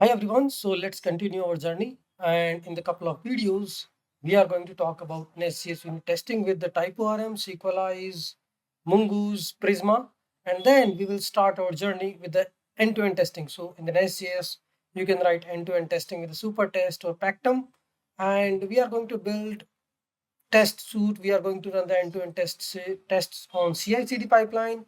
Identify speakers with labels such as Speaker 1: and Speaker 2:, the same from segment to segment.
Speaker 1: Hi everyone, so let's continue our journey, and in the couple of videos we are going to talk about Nest.js unit testing with the TypeORM, Sequelize, Mongoose, Prisma, and then we will start our journey with the end-to-end testing. So in the Nest.js you can write end-to-end testing with the Supertest or Pactum, and we are going to build test suite. We are going to run the end-to-end tests on CI/CD pipeline.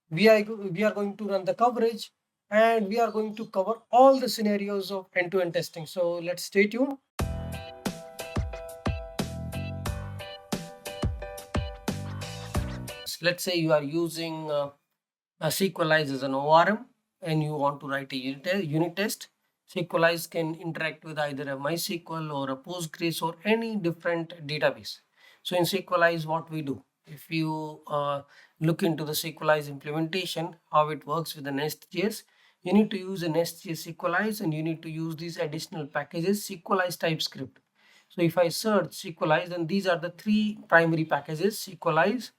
Speaker 1: We are going to run the coverage, and we are going to cover all the scenarios of end-to-end testing. So let's stay tuned. Let's say you are using a Sequelize as an ORM and you want to write a unit test. Sequelize can interact with either a MySQL or a Postgres or any different database. So in Sequelize, what we do, if you look into the Sequelize implementation, how it works with the Nest.js, you need to use a Nest.js Sequelize, and you need to use these additional packages, Sequelize TypeScript. So if I search Sequelize, then these are the three primary packages: Sequelize,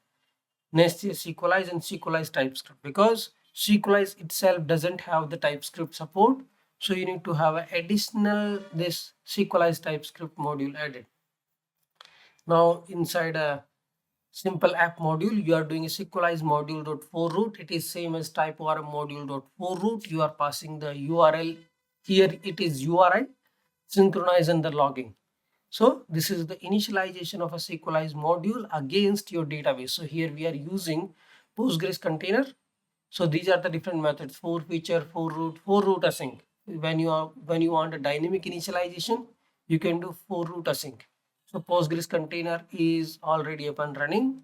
Speaker 1: Nest.js Sequelize, and Sequelize TypeScript. Because Sequelize itself doesn't have the TypeScript support, so you need to have an additional this Sequelize TypeScript module added. Now inside a simple app module, you are doing a Sequelize module.forRoot. It is same as TypeORM module.forRoot. You are passing the URL. Here it is URI, synchronize and the logging. So this is the initialization of a Sequelize module against your database. So here we are using Postgres container. So these are the different methods: for feature, for root async. When you want a dynamic initialization, you can do for root async. So Postgres container is already up and running.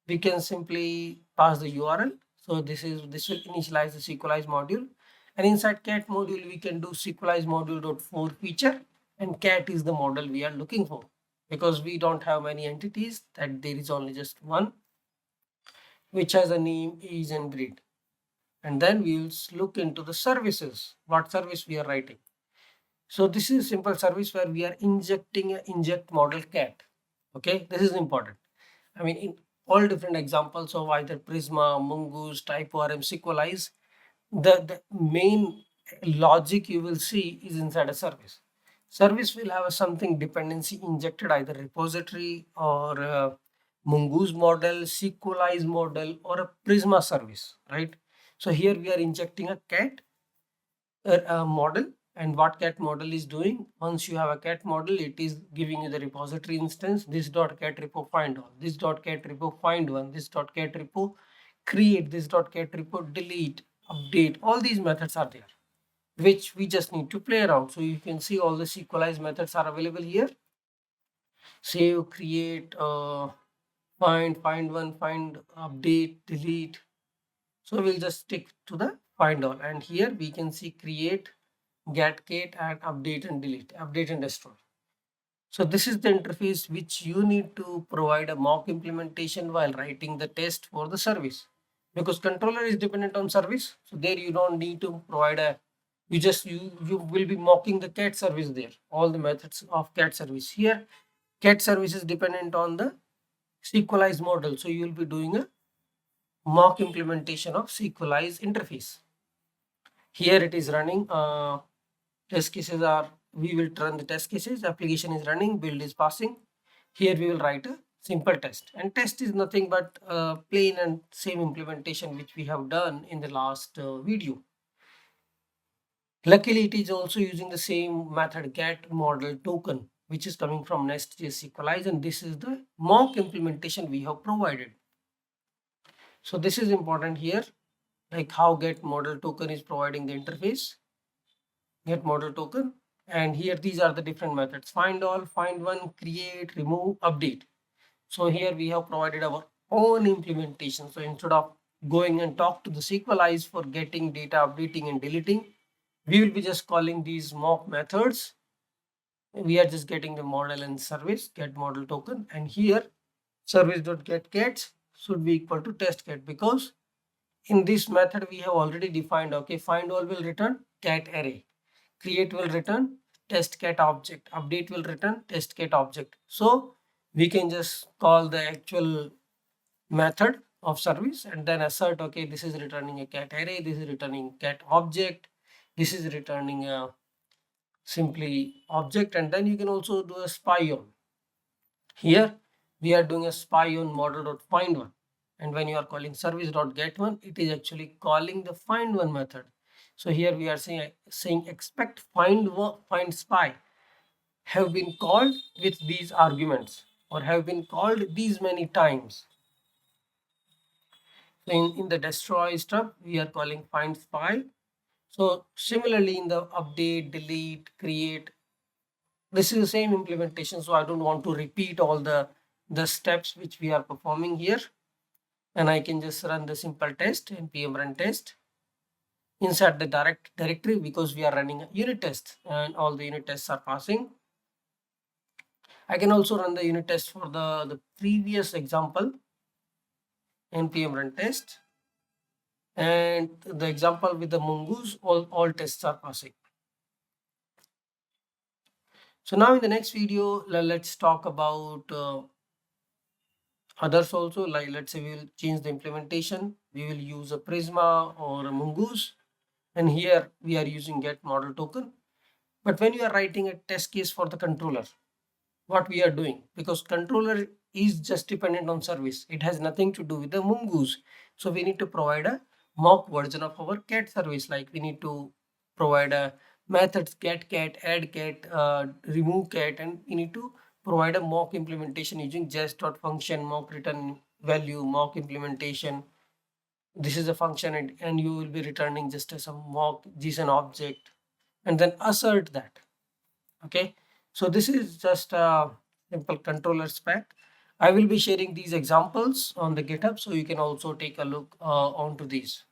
Speaker 1: We can simply pass the URL. So this will initialize the Sequelize module. And inside cat module, we can do Sequelize module.for feature, and cat is the model we are looking for, because we don't have many entities, that there is only just one which has a name, age and breed. And then we will look into the services, what service we are writing. So this is a simple service where we are injecting a inject model cat. Okay, this is important. I mean, in all different examples of either Prisma, Mongoose, TypeORM, Sequelize, the main logic you will see is inside a service. Service will have a something dependency injected, either repository or a Mongoose model, Sequelize model, or a Prisma service, right? So here we are injecting a cat model, and what cat model is doing, once you have a cat model, it is giving you the repository instance, this dot cat repo find all, this dot cat repo find one, this dot cat repo create, this dot cat repo delete, update. All these methods are there, which we just need to play around. So you can see all the Sequelize methods are available here: save, create, find one, find, update, delete. So we'll just stick to the find all, and here we can see create, get cat, and update and delete, update and destroy. So this is the interface which you need to provide a mock implementation while writing the test for the service, because controller is dependent on service. So there you don't need to provide a, you will be mocking the cat service there, all the methods of cat service. Here cat service is dependent on the Sequelize model, so you will be doing a mock implementation of Sequelize interface. Here it is running. Test cases are, we will run the test cases, application is running, build is passing. Here we will write a simple test, and test is nothing but plain and same implementation which we have done in the last video. Luckily, it is also using the same method get model token, which is coming from Nest.js Sequelize, and this is the mock implementation we have provided. So this is important here, like how get model token is providing the interface, get model token. And here these are the different methods: find all, find one, create, remove, update. So here we have provided our own implementation. So instead of going and talk to the Sequelize for getting data, updating and deleting, we will be just calling these mock methods. We are just getting the model and service, get model token, and here service.get cats should be equal to test cat, because in this method we have already defined, okay, find all will return cat array, create will return test cat object, update will return test cat object. So we can just call the actual method of service and then assert, okay, this is returning a cat array, this is returning cat object, this is returning a simply object, and then you can also do a spy on. Here we are doing a spy on model.find one, and when you are calling service.get one, it is actually calling the find one method. So here we are saying expect find spy have been called with these arguments or have been called these many times. So in the destroy stub, we are calling find spy. So similarly in the update, delete, create, this is the same implementation. So I don't want to repeat all the steps which we are performing here. And I can just run the simple test npm run test inside the direct directory because we are running a unit test and all the unit tests are passing. I can also run the unit test for the previous example, npm run test, and the example with the mongoose, all tests are passing. So now in the next video, let's talk about others also. Like let's say we will change the implementation. We will use a Prisma or a Mongoose, and here we are using get model token. But when you are writing a test case for the controller, what we are doing, because controller is just dependent on service, it has nothing to do with the Mongoose. So we need to provide a mock version of our cat service. Like we need to provide a methods get cat, add cat, remove cat, and we need to provide a mock implementation using jest.function, mock return value, mock implementation. This is a function, and you will be returning just as a mock JSON object, and then assert that. Okay, so this is just a simple controller spec. I will be sharing these examples on the GitHub, so you can also take a look onto these.